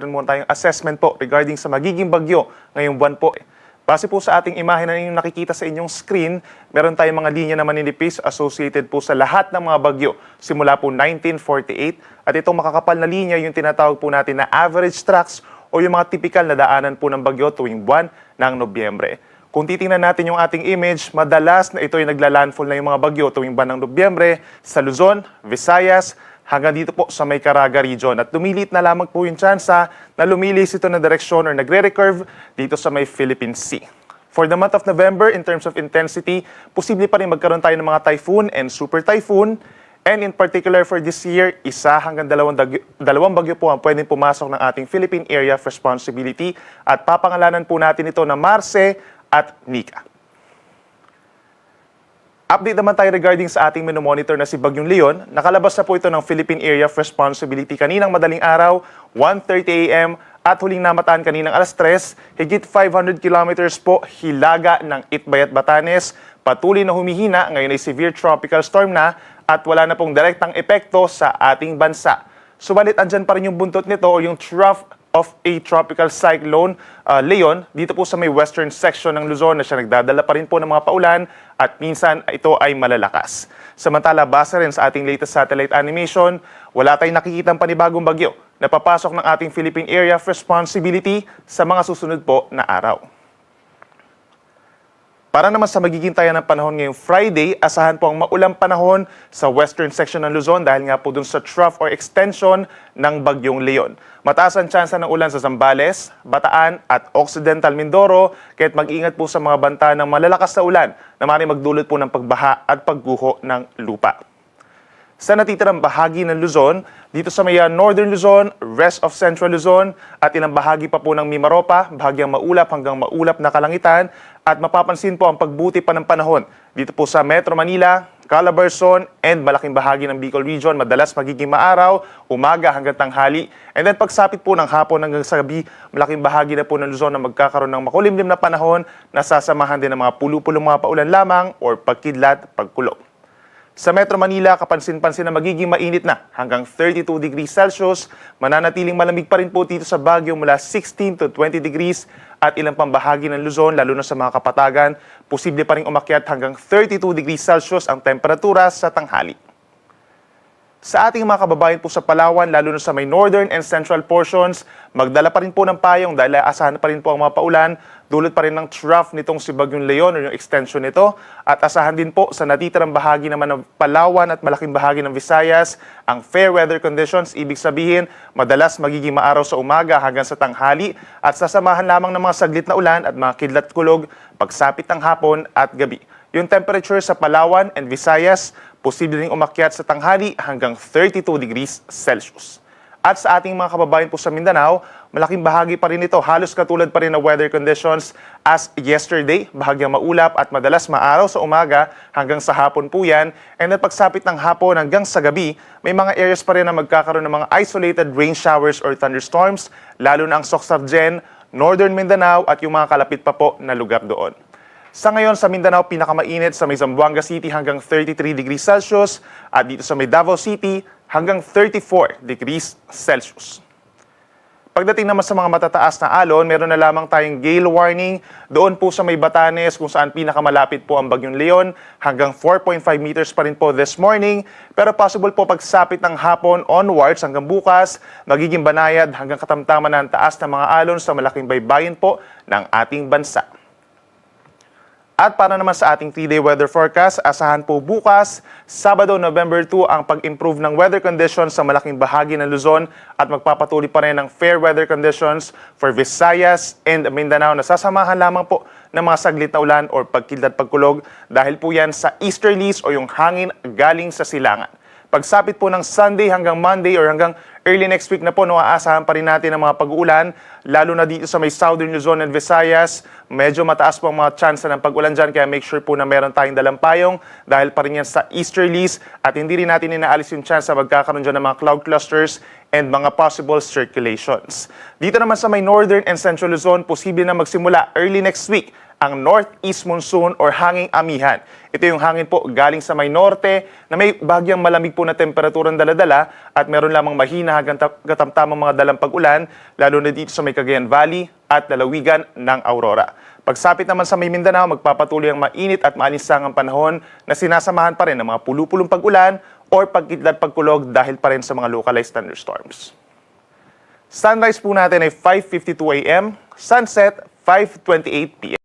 meron muna tayong assessment po regarding sa magiging bagyo ngayong buwan po. Base po sa ating imahe na inyong nakikita sa inyong screen, meron tayong mga linya na maninipis associated po sa lahat ng mga bagyo simula po 1948. At itong makakapal na linya yung tinatawag po natin na average tracks o yung mga typical na daanan po ng bagyo tuwing buwan ng Nobyembre. Kung titingnan natin yung ating image, madalas na ito ay naglalandfall na yung mga bagyo tuwing buwan ng Nobyembre sa Luzon, Visayas, hanggang dito po sa may Caraga region. At lumilit na lamang po yung tsansa na lumilis ito na direksyon or nagre-recurve dito sa may Philippine Sea. For the month of November, in terms of intensity, posible pa rin magkaroon tayo ng mga typhoon and super typhoon. And in particular for this year, isa hanggang dalawang bagyo po ang pwedeng pumasok ng ating Philippine Area of Responsibility at papangalanan po natin ito na Marce at Nika. Update naman tayo regarding sa ating minomonitor na si Bagyong Leon. Nakalabas na po ito ng Philippine Area of Responsibility kaninang madaling araw, 1:30 a.m. at huling namataan kaninang alas 3, higit 500 kilometers po hilaga ng Itbay at Batanes. Patuloy na humihina, ngayon ay severe tropical storm na at wala na pong direktang epekto sa ating bansa. Subalit andyan pa rin yung buntot nito o yung trough of a tropical cyclone Leon dito po sa may western section ng Luzon na siya nagdadala pa rin po ng mga paulan at minsan ito ay malalakas. Samantala, base rin sa ating latest satellite animation, wala tayong nakikitang panibagong bagyo na papasok ng ating Philippine Area of Responsibility sa mga susunod po na araw. Para naman sa magiging tayo ng panahon ngayong Friday, asahan po ang maulang panahon sa western section ng Luzon dahil nga po dun sa trough or extension ng Bagyong Leon. Mataas ang tsansa ng ulan sa Zambales, Bataan at Occidental Mindoro, kaya't mag-ingat po sa mga banta ng malalakas na ulan na maaaring magdulot po ng pagbaha at pagguho ng lupa. Sa natitirang bahagi ng Luzon, dito sa may Northern Luzon, rest of Central Luzon, at ilang bahagi pa po ng Mimaropa, bahagyang maulap hanggang maulap na kalangitan, at mapapansin po ang pagbuti pa ng panahon dito po sa Metro Manila, Calabarzon, and malaking bahagi ng Bicol Region. Madalas magiging maaraw, umaga hanggang tanghali. And then pagsapit po ng hapon hanggang sa gabi, malaking bahagi na po ng Luzon na magkakaroon ng makulimlim na panahon na sasamahan din ng mga pulu-pulong mga paulan lamang or pagkidlat, pagkulog. Sa Metro Manila, kapansin-pansin na magiging mainit na hanggang 32 degrees Celsius. Mananatiling malamig pa rin po dito sa Baguio mula 16 to 20 degrees at ilang pambahagi ng Luzon, lalo na sa mga kapatagan, posible pa rin umakyat hanggang 32 degrees Celsius ang temperatura sa tanghali. Sa ating mga kababayan po sa Palawan, lalo na sa may northern and central portions, magdala pa rin po ng payong dahil asahan pa rin po ang mga paulan, dulot pa rin ng trough nitong si Bagyong Leon o yung extension nito, at asahan din po sa natitirang bahagi naman ng Palawan at malaking bahagi ng Visayas, ang fair weather conditions, ibig sabihin, madalas magiging maaraw sa umaga hanggang sa tanghali at sasamahan lamang ng mga saglit na ulan at mga kidlat kulog pagsapit ng hapon at gabi. Yung temperature sa Palawan and Visayas, posible ring umakyat sa tanghali hanggang 32 degrees Celsius. At sa ating mga kababayan po sa Mindanao, malaking bahagi pa rin ito, halos katulad pa rin ng weather conditions as yesterday, bahagyang maulap at madalas maaraw sa umaga hanggang sa hapon po yan. And at pagsapit ng hapon hanggang sa gabi, may mga areas pa rin na magkakaroon ng mga isolated rain showers or thunderstorms, lalo na ang Soc-Sargen, Northern Mindanao at yung mga kalapit pa po na lugar doon. Sa ngayon sa Mindanao, pinakamainit sa may Zamboanga City hanggang 33 degrees Celsius at dito sa may Davao City hanggang 34 degrees Celsius. Pagdating naman sa mga matataas na alon, meron na lamang tayong gale warning doon po sa may Batanes kung saan pinakamalapit po ang Bagyong Leon hanggang 4.5 meters pa rin po this morning. Pero possible po pagsapit ng hapon onwards hanggang bukas, magiging banayad hanggang katamtaman ng taas ng mga alon sa malaking baybayin po ng ating bansa. At para naman sa ating 3-day weather forecast, asahan po bukas, Sabado, November 2, ang pag-improve ng weather conditions sa malaking bahagi ng Luzon at magpapatuloy pa rin ng fair weather conditions for Visayas and Mindanao na sasamahan lamang po ng mga saglit na ulan or pagkidlat pagkulog dahil po yan sa easterlies o yung hangin galing sa silangan. Pagsapit po ng Sunday hanggang Monday or hanggang early next week na po, aasahan pa rin natin ang mga pag-uulan, lalo na dito sa may Southern Luzon and Visayas. Medyo mataas po ang mga chance ng pag-ulan dyan, kaya make sure po na meron tayong dalang payong dahil pa rin yan sa easterlies at hindi rin natin inaalis yung chance na magkakaroon dyan ng mga cloud clusters and mga possible circulations. Dito naman sa may Northern and Central Luzon, posible na magsimula early next week ang northeast monsoon or hanging amihan. Ito yung hangin po galing sa may norte na may bagyang malamig po na temperaturang daladala at meron lamang mahina hanggang katamtamang mga dalang pag-ulan, lalo na dito sa may Cagayan Valley at lalawigan ng Aurora. Pagsapit naman sa may Mindanao, magpapatuloy ang mainit at maalinsangang panahon na sinasamahan pa rin ng mga pulu-pulong pag-ulan or pagkidlat pagkulog dahil pa rin sa mga localized thunderstorms. Sunrise po natin ay 5:52 a.m., sunset 5:28 p.m.